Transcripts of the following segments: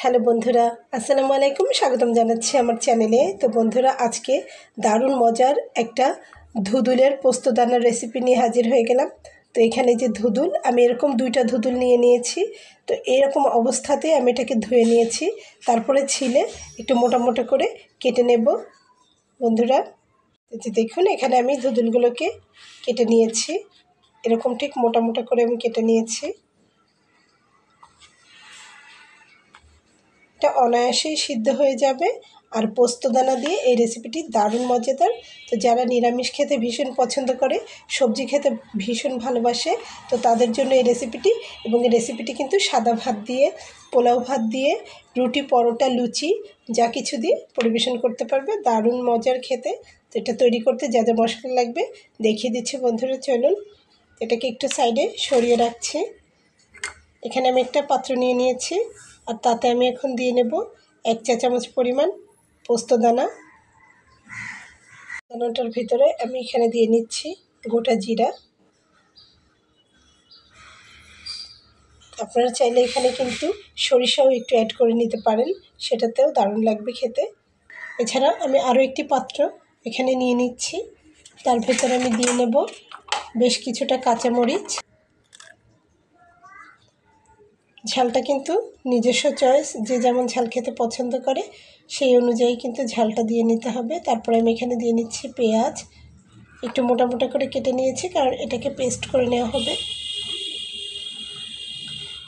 Hello বন্ধুরা, আসসালামু আলাইকুম। স্বাগতম জানাচ্ছি আমার চ্যানেলে। তো বন্ধুরা, আজকে দারুণ মজার একটা ধুদুলের পোস্তদানার রেসিপি নিয়ে হাজির হয়ে গেলাম। তো এখানে যে ধুদুল, আমি এরকম 2টা ধুদুল নিয়ে নিয়েছি। তো এরকম অবস্থাতে আমি এটাকে ধুয়ে নিয়েছি, তারপরে ছিলে একটু মোটা মোটা করে কেটে নেব। বন্ধুরা, যে দেখুন এখানে আমি ধুদুলগুলোকে কেটে নিয়েছি, এরকম ঠিক মোটা মোটা করে আমি কেটে নিয়েছি। এটা অনায়াসেই সিদ্ধ হয়ে যাবে। আর পোস্তদানা দিয়ে এই রেসিপিটি দারুণ মজাদার। তো যারা নিরামিষ খেতে ভীষণ পছন্দ করে, সবজি খেতে ভীষণ ভালোবাসে, তো তাদের জন্য এই রেসিপিটি। এবং এই রেসিপিটি কিন্তু সাদা ভাত দিয়ে, পোলাও ভাত দিয়ে, রুটি, পরোটা, লুচি যা কিছু দিয়ে পরিবেশন করতে পারবে। দারুণ মজার খেতে। তো এটা তৈরি করতে যা যা মশলা লাগবে দেখিয়ে দিচ্ছি বন্ধুরা, চলুন। এটাকে একটু সাইডে সরিয়ে রাখছি। এখানে আমি একটা পাত্র নিয়ে নিয়েছি, আর তাতে আমি এখন দিয়ে নেব 1 চা চামচ পরিমাণ পোস্তদানা। দানাটার ভিতরে আমি এখানে দিয়ে নিচ্ছি গোটা জিরা। আপনারা চাইলে এখানে কিন্তু সরিষাও একটু অ্যাড করে নিতে পারেন, সেটাতেও দারুণ লাগবে খেতে। এছাড়া আমি আরও একটি পাত্র এখানে নিয়ে নিচ্ছি, তার ভেতরে আমি দিয়ে নেব বেশ কিছুটা কাঁচামরিচ। ঝালটা কিন্তু নিজস্ব চয়েস, যে যেমন ঝাল খেতে পছন্দ করে সেই অনুযায়ী কিন্তু ঝালটা দিয়ে নিতে হবে। তারপরে আমি এখানে দিয়ে নিচ্ছি পেঁয়াজ, একটু মোটা মোটা করে কেটে নিয়েছি, কারণ এটাকে পেস্ট করে নেওয়া হবে।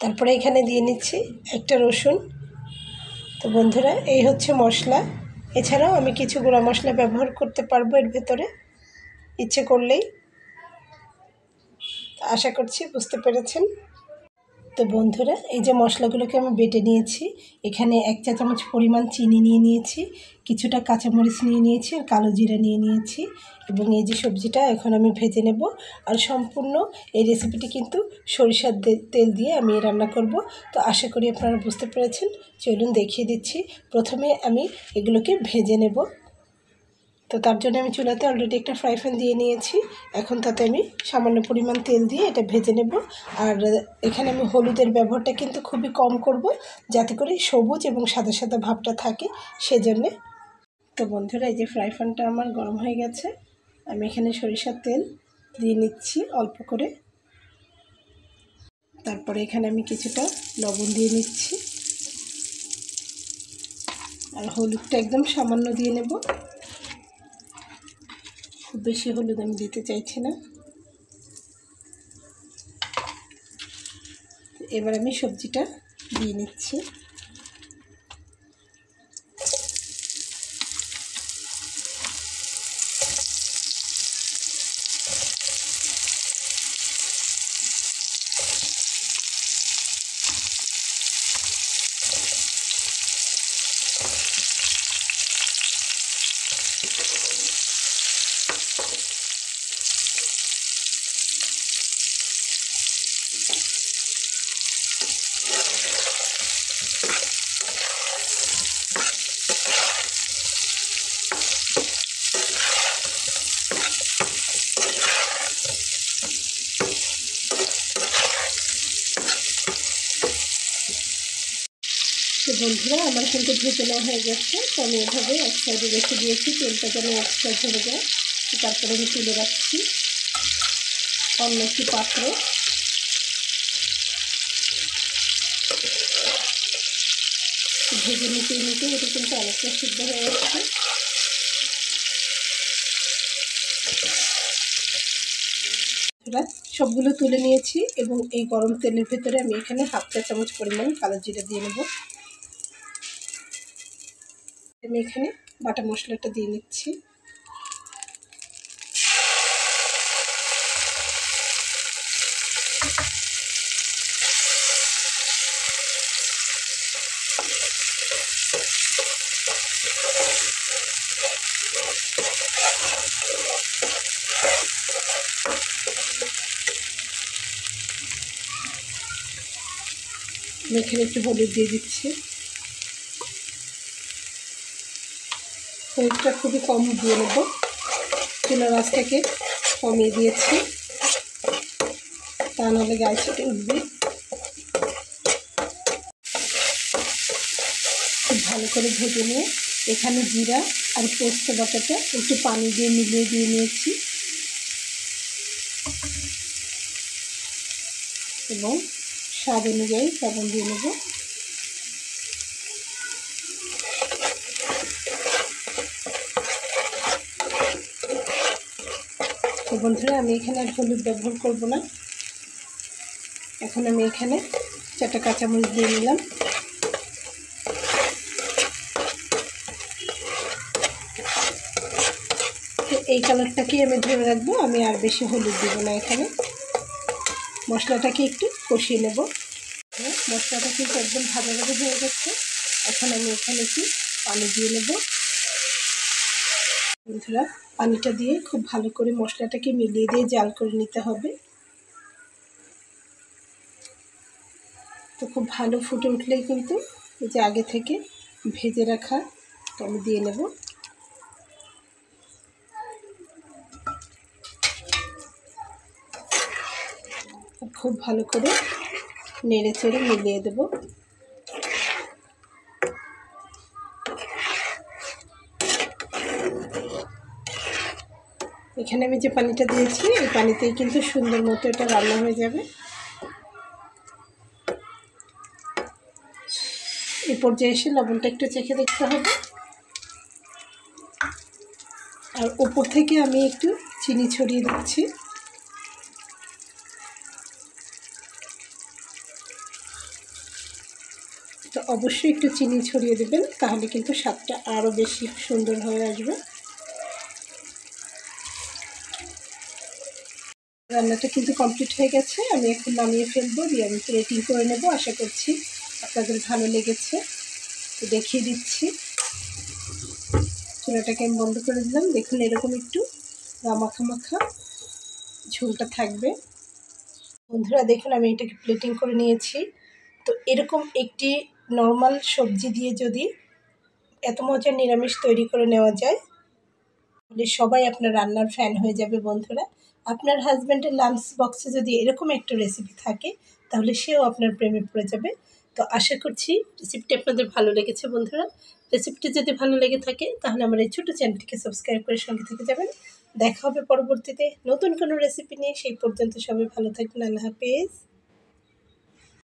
তারপরে এখানে দিয়ে নিচ্ছি একটা রসুন। তো বন্ধুরা, এই হচ্ছে মশলা। এছাড়াও আমি কিছু গুঁড়া মশলা ব্যবহার করতে পারবো এর ভেতরে, ইচ্ছে করলেই। আশা করছি বুঝতে পেরেছেন। তো বন্ধুরা, এই যে মশলাগুলোকে আমি বেটে নিয়েছি, এখানে 1 চা চামচ পরিমাণ চিনি নিয়ে নিয়েছি, কিছুটা কাঁচামরিচ নিয়ে নিয়েছি, আর কালো জিরা নিয়ে নিয়েছি। এবং এই যে সবজিটা এখন আমি ভেজে নেব। আর সম্পূর্ণ এই রেসিপিটি কিন্তু সরিষার তেল দিয়ে আমি রান্না করব। তো আশা করি আপনারা বুঝতে পেরেছেন। চলুন দেখিয়ে দিচ্ছি। প্রথমে আমি এগুলোকে ভেজে নেব। তো তার জন্য আমি চুলাতে অলরেডি একটা ফ্রাই প্যান দিয়ে নিয়েছি। এখন তাতে আমি সামান্য পরিমাণ তেল দিয়ে এটা ভেজে নেব। আর এখানে আমি হলুদের ব্যবহারটা কিন্তু খুবই কম করব, যাতে করে সবুজ এবং সাদা সাদা ভাবটা থাকে, সেজন্যে। তো বন্ধুরা, এই যে ফ্রাই প্যানটা আমার গরম হয়ে গেছে, আমি এখানে সরিষার তেল দিয়ে নিচ্ছি অল্প করে। তারপরে এখানে আমি কিছুটা লবণ দিয়ে নিচ্ছি, আর হলুদটা একদম সামান্য দিয়ে নেব। খুব বেশি হলুদ আমি দিতে চাইছি না। এবার আমি সবজিটা দিয়ে নিচ্ছি। তো বন্ধুরা, আমার কিন্তু ভেজে নেওয়া হয়ে যাচ্ছে। তো আমি এভাবে এক সাইডে রেখে দিয়েছি, তেলটা যেন এক্সট্রা ঝরে যায়। তারপরে আমি তুলে রাখছি অন্য একটি পাত্র। ভেজে নিতে নিতে এটা কিন্তু অনেকটা সিদ্ধ হয়ে যাচ্ছে। সবগুলো তুলে নিয়েছি, এবং এই গরম তেলের ভেতরে আমি এখানে 1/2 চা চামচ পরিমাণ কালো জিরা দিয়ে নেব। আমি এখানে বাটা মশলাটা দিয়ে নিচ্ছি। আমি এখানে একটু হলুদ দিয়ে দিচ্ছি। হলুদটা খুবই কম দিয়ে নেব, চুলার আঁচটাকে কমিয়ে দিয়েছি, তা নাহলে গায়ে ছিটে উঠবে। ভালো করে ভেজে নিয়ে এখানে জিরা আর পোস্ত বাটাটা একটু পানি দিয়ে মিলিয়ে দিয়ে নিয়েছি এবং স্বাদ অনুযায়ী লবণ দিয়ে নেব। তো বন্ধুরা আমি এখানে আর হলুদ ব্যবহার করব না। এখন আমি এখানে 4টা কাঁচামরিচ দিয়ে নিলাম। তো এই কালারটাকে আমি ধরে রাখবো, আমি আর বেশি হলুদ দেবো না। এখানে মশলাটাকে একটু কষিয়ে নেব। মশলাটা কিন্তু একদম ভাজা ভাজা হয়ে গেছে। এখন আমি এখানে একটু পানি দিয়ে নেব। বন্ধুরা পানিটা দিয়ে খুব ভালো করে মশলাটাকে মিলিয়ে দিয়ে জাল করে নিতে হবে। তো খুব ভালো ফুটে উঠলেই কিন্তু এই যে আগে থেকে ভেজে রাখা আমি দিয়ে নেব। খুব ভালো করে নেড়ে চেড়ে মিলিয়ে দেব। এখানে আমি যে পানিটা দিয়েছি এই পানিতেই কিন্তু সুন্দর মতো এটা রান্না হয়ে যাবে। এই পর্যায়ে এসে লবণটা একটু চেখে দেখতে হবে। আর উপর থেকে আমি একটু চিনি ছড়িয়ে দিচ্ছি। তো অবশ্যই একটু চিনি ছড়িয়ে দেবেন, তাহলে কিন্তু স্বাদটা আরও বেশি সুন্দর হয়ে আসবে। রান্নাটা কিন্তু কমপ্লিট হয়ে গেছে। আমি এখন নামিয়ে ফেলবো, দিয়ে আমি প্লেটিং করে নেব। আশা করছি আপনাদের ভালো লেগেছে। তো দেখিয়ে দিচ্ছি। চুলাটাকে আমি বন্ধ করে দিলাম। দেখুন এরকম একটু মাখা মাখা ঝোলটা থাকবে। বন্ধুরা দেখুন আমি এটাকে প্লেটিং করে নিয়েছি। তো এরকম একটি নর্মাল সবজি দিয়ে যদি এত মজার নিরামিষ তৈরি করে নেওয়া যায় তাহলে সবাই আপনার রান্নার ফ্যান হয়ে যাবে। বন্ধুরা আপনার হাজব্যান্ডের লাঞ্চ বক্সে যদি এরকম একটা রেসিপি থাকে তাহলে সেও আপনার প্রেমে পড়ে যাবে। তো আশা করছি রেসিপিটি আপনাদের ভালো লেগেছে। বন্ধুরা রেসিপিটি যদি ভালো লেগে থাকে তাহলে আমার এই ছোটো চ্যানেলটিকে সাবস্ক্রাইব করে সঙ্গে থেকে যাবেন। দেখা হবে পরবর্তীতে নতুন কোনো রেসিপি নিয়ে। সেই পর্যন্ত সবাই ভালো থাকবেন। আল্লাহ হাফেজ।